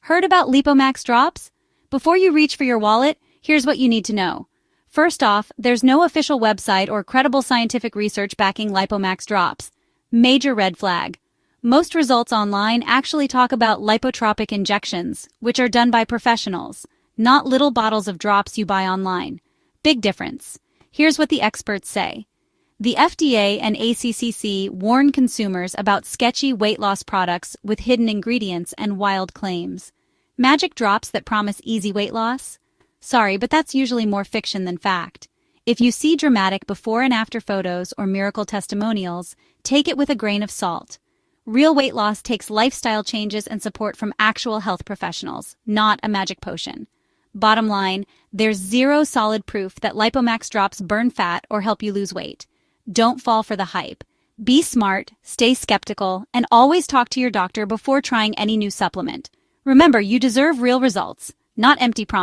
Heard about LipoMax drops? Before you reach for your wallet, here's what you need to know. First off, there's no official website or credible scientific research backing LipoMax drops. Major red flag. Most results online actually talk about lipotropic injections, which are done by professionals, not little bottles of drops you buy online. Big difference. Here's what the experts say. The FDA and ACCC warn consumers about sketchy weight loss products with hidden ingredients and wild claims. Magic drops that promise easy weight loss? Sorry, but that's usually more fiction than fact. If you see dramatic before and after photos or miracle testimonials, take it with a grain of salt. Real weight loss takes lifestyle changes and support from actual health professionals, not a magic potion. Bottom line, there's zero solid proof that LipoMax drops burn fat or help you lose weight. Don't fall for the hype. Be smart, stay skeptical, and always talk to your doctor before trying any new supplement. Remember, you deserve real results, not empty promises.